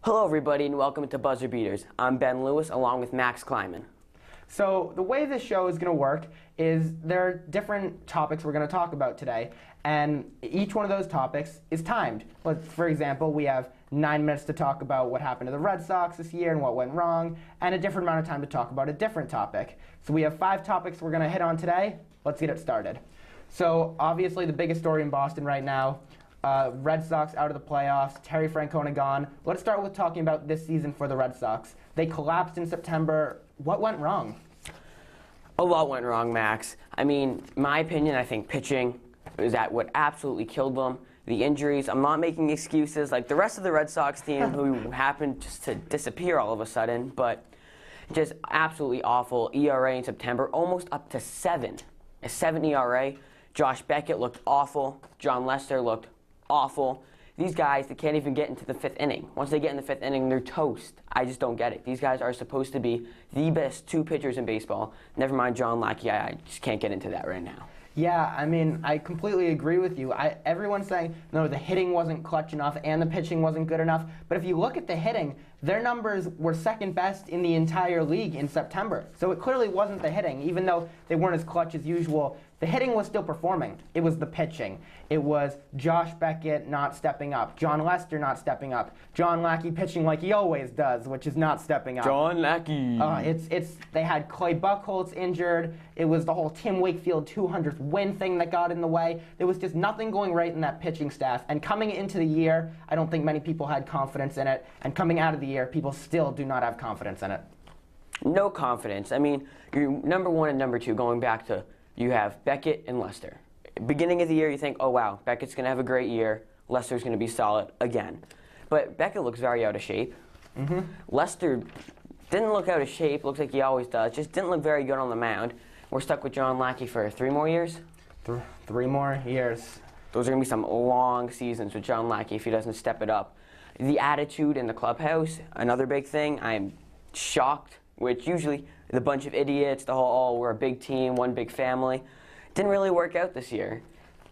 Hello everybody and welcome to Buzzer Beaters. I'm Ben Lewis along with Max Kleiman. So the way this show is going to work is there are different topics we're going to talk about today, and each one of those topics is timed. For example, we have 9 minutes to talk about what happened to the Red Sox this year and what went wrong, and a different amount of time to talk about a different topic. So we have 5 topics we're going to hit on today. Let's get it started. So obviously the biggest story in Boston right now, Red Sox out of the playoffs, Terry Francona gone. Let's start with talking about this season for the Red Sox. They collapsed in September. What went wrong? A lot went wrong, Max. I mean, my opinion, I think pitching is at what absolutely killed them. The injuries, I'm not making excuses like the rest of the Red Sox team who happened just to disappear all of a sudden, but just absolutely awful. ERA in September, almost up to 7. A 7 ERA. Josh Beckett looked awful. John Lester looked awful. These guys, they can't even get into the 5th inning. Once they get in the 5th inning, they're toast. I just don't get it. These guys are supposed to be the best 2 pitchers in baseball. Never mind John Lackey. I just can't get into that right now. Yeah, I mean, I completely agree with you. Everyone's saying, no, the hitting wasn't clutch enough and the pitching wasn't good enough. But if you look at the hitting, their numbers were second best in the entire league in September. So it clearly wasn't the hitting. Even though they weren't as clutch as usual, the hitting was still performing. It was the pitching. It was Josh Beckett not stepping up, John Lester not stepping up, John Lackey pitching like he always does, which is not stepping up. John Lackey. They had Clay Buchholz injured. It was the whole Tim Wakefield 200th win thing that got in the way. There was just nothing going right in that pitching staff. And coming into the year, I don't think many people had confidence in it. And coming out of the year, people still do not have confidence in it. No confidence. I mean, you're number 1 and number 2 going back to you have Beckett and Lester. Beginning of the year, you think, oh, wow, Beckett's going to have a great year. Lester's going to be solid again. But Beckett looks very out of shape. Mm-hmm. Lester didn't look out of shape. Looks like he always does. Just didn't look very good on the mound. We're stuck with John Lackey for 3 more years? 3 more years. Those are going to be some long seasons with John Lackey if he doesn't step it up. The attitude in the clubhouse, another big thing. I'm shocked, which usually the bunch of idiots, the whole, oh, we're a big team, one big family. Didn't really work out this year.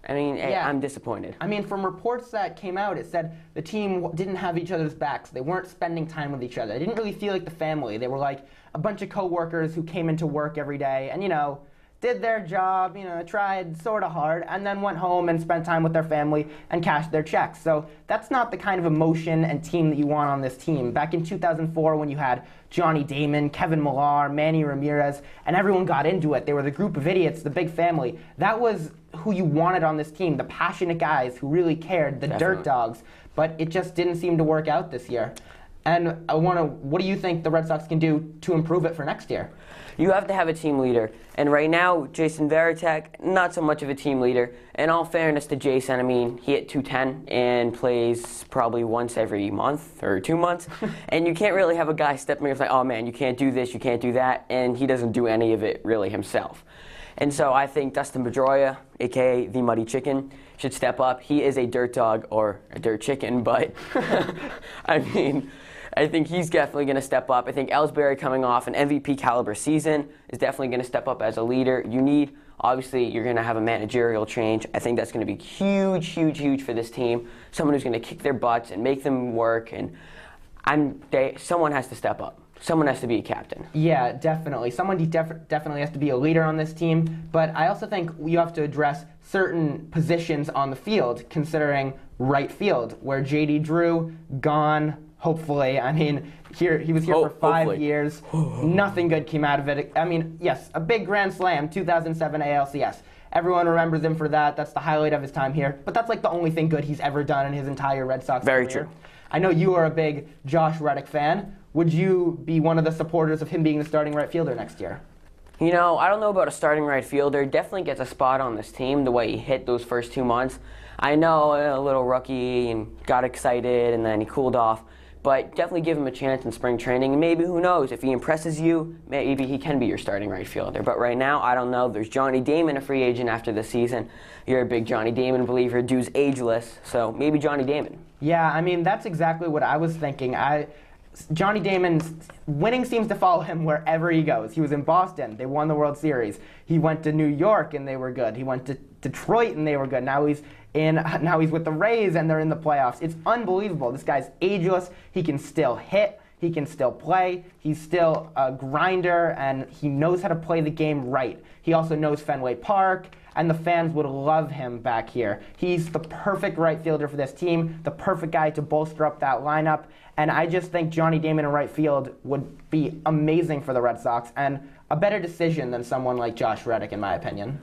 I mean, yeah. I'm disappointed. I mean, from reports that came out, it said the team didn't have each other's backs. They weren't spending time with each other. They didn't really feel like the family. They were like a bunch of coworkers who came into work every day and, did their job, tried sort of hard, and then went home and spent time with their family and cashed their checks. So that's not the kind of emotion and team that you want on this team. Back in 2004, when you had Johnny Damon, Kevin Millar, Manny Ramirez, and everyone got into it. They were the group of idiots, the big family. That was who you wanted on this team, the passionate guys who really cared, the Definitely. dirt dogs. But it just didn't seem to work out this year. And what do you think the Red Sox can do to improve it for next year? You have to have a team leader. And right now, Jason Varitek, not so much of a team leader. In all fairness to Jason, I mean, he hit .210 and plays probably once every month or 2 months. And you can't really have a guy step in and say, oh man, you can't do this, you can't do that. And he doesn't do any of it really himself. And so I think Dustin Pedroia, a.k.a. the Muddy Chicken, should step up. He is a dirt dog or a dirt chicken, but I mean, I think he's definitely going to step up. I think Ellsbury coming off an MVP caliber season is definitely going to step up as a leader. Obviously, you're going to have a managerial change. I think that's going to be huge, huge, huge for this team. Someone who's going to kick their butts and make them work. And someone has to step up. Someone has to be a captain. Yeah, definitely. Someone definitely has to be a leader on this team. But I also think you have to address certain positions on the field, considering right field, where J.D. Drew, gone, hopefully. I mean, he was here for 5 years. Nothing good came out of it. I mean, yes, a big grand slam, 2007 ALCS. Everyone remembers him for that. That's the highlight of his time here. But that's like the only thing good he's ever done in his entire Red Sox career. Very true. I know you are a big Josh Reddick fan. Would you be one of the supporters of him being the starting right fielder next year? I don't know about a starting right fielder. Definitely gets a spot on this team the way he hit those first 2 months. I know, a little rookie and got excited and then he cooled off. But definitely give him a chance in spring training. And maybe, who knows, if he impresses you, maybe he can be your starting right fielder. But right now, I don't know. There's Johnny Damon, a free agent after the season. You're a big Johnny Damon believer. Dude's ageless. So maybe Johnny Damon. Yeah, I mean, that's exactly what I was thinking. Johnny Damon's winning seems to follow him wherever he goes. He was in Boston. They won the World Series. He went to New York, and they were good. He went to Detroit, and they were good. Now he's and now he's with the Rays and they're in the playoffs. It's unbelievable. This guy's ageless. He can still hit. He can still play. He's still a grinder, and he knows how to play the game right. He also knows Fenway Park, and the fans would love him back here. He's the perfect right fielder for this team, the perfect guy to bolster up that lineup, and I just think Johnny Damon in right field would be amazing for the Red Sox, and a better decision than someone like Josh Reddick, in my opinion.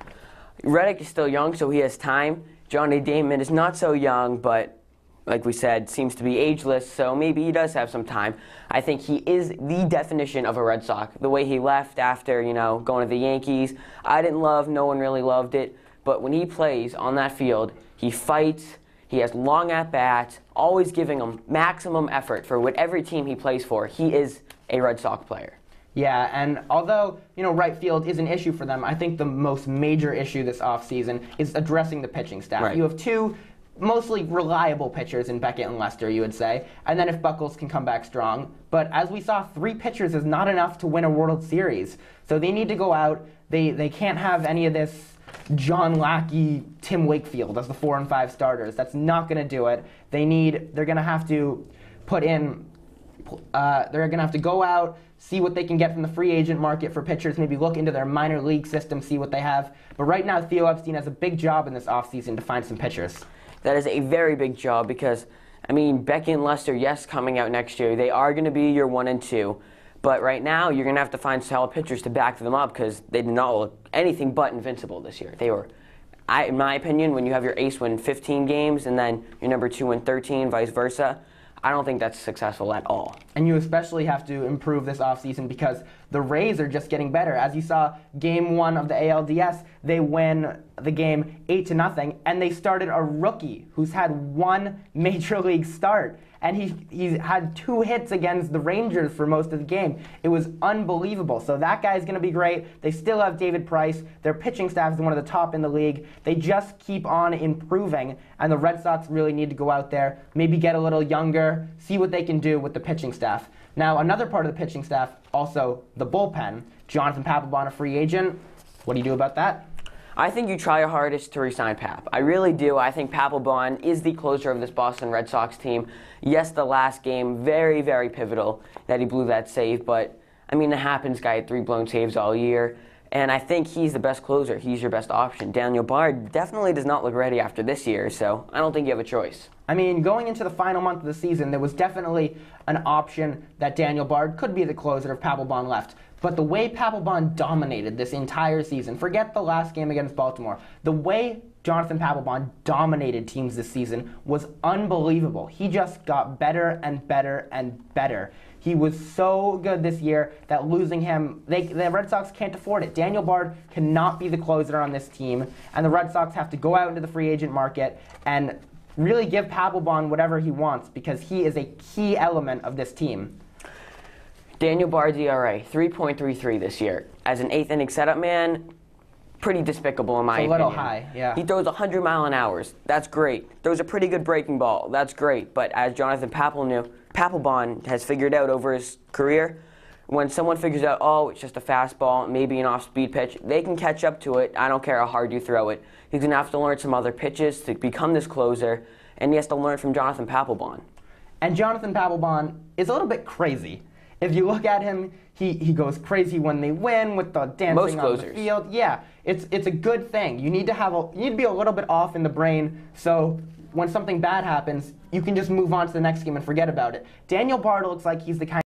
Reddick is still young, so he has time. Johnny Damon is not so young, but like we said, seems to be ageless, so maybe he does have some time. I think he is the definition of a Red Sox. The way he left after, going to the Yankees, I didn't love, no one really loved it, but when he plays on that field, he fights, he has long at-bats, always giving them maximum effort for whatever team he plays for. He is a Red Sox player. Yeah, and although, right field is an issue for them, I think the most major issue this offseason is addressing the pitching staff. Right. You have two mostly reliable pitchers in Beckett and Lester, you would say, and then if Buckles can come back strong. But as we saw, 3 pitchers is not enough to win a World Series. So they need to go out. They can't have any of this John Lackey, Tim Wakefield as the 4 and 5 starters. That's not going to do it. They're going to have to put in, they're going to have to go out, see what they can get from the free agent market for pitchers, maybe look into their minor league system, see what they have. But right now, Theo Epstein has a big job in this offseason to find some pitchers. That is a very big job because, Beckett and Lester, yes, coming out next year, they are going to be your 1 and 2. But right now, you're going to have to find solid pitchers to back them up because they did not look anything but invincible this year. They were, in my opinion, when you have your ace win 15 games and then your number 2 win 13, vice versa, I don't think that's successful at all. And you especially have to improve this offseason because the Rays are just getting better. As you saw, Game 1 of the ALDS, they win the game 8-0, and they started a rookie who's had 1 major league start. And he's had 2 hits against the Rangers for most of the game. It was unbelievable. So that guy's going to be great. They still have David Price. Their pitching staff is one of the top in the league. They just keep on improving, and the Red Sox really need to go out there, maybe get a little younger, see what they can do with the pitching staff. Now, another part of the pitching staff, also the bullpen. Jonathan Papelbon, a free agent. What do you do about that? I think you try your hardest to re-sign Pap. I really do. I think Papelbon is the closer of this Boston Red Sox team. Yes, the last game, very, very pivotal that he blew that save, but, it happens. Guy had 3 blown saves all year, and I think he's the best closer. He's your best option. Daniel Bard definitely does not look ready after this year, so I don't think you have a choice. Going into the final month of the season, there was definitely an option that Daniel Bard could be the closer if Papelbon left. But the way Papelbon dominated this entire season, forget the last game against Baltimore, the way Jonathan Papelbon dominated teams this season was unbelievable. He just got better and better and better. He was so good this year that losing him, the Red Sox can't afford it. Daniel Bard cannot be the closer on this team, and the Red Sox have to go out into the free agent market and really give Papelbon whatever he wants because he is a key element of this team. Daniel Bard's ERA, 3.33 this year. As an 8th inning setup man, pretty despicable in my opinion. It's a little high, yeah. He throws 100 mile an hour. That's great. Throws a pretty good breaking ball. That's great. But as Jonathan Papelbon has figured out over his career, when someone figures out, oh, it's just a fastball, maybe an off-speed pitch, they can catch up to it. I don't care how hard you throw it. He's going to have to learn some other pitches to become this closer, and he has to learn from Jonathan Papelbon. And Jonathan Papelbon is a little bit crazy. If you look at him, he goes crazy when they win with the dancing on the field. Yeah, it's a good thing. You need to be a little bit off in the brain so when something bad happens, you can just move on to the next game and forget about it. Daniel Bard looks like he's the kind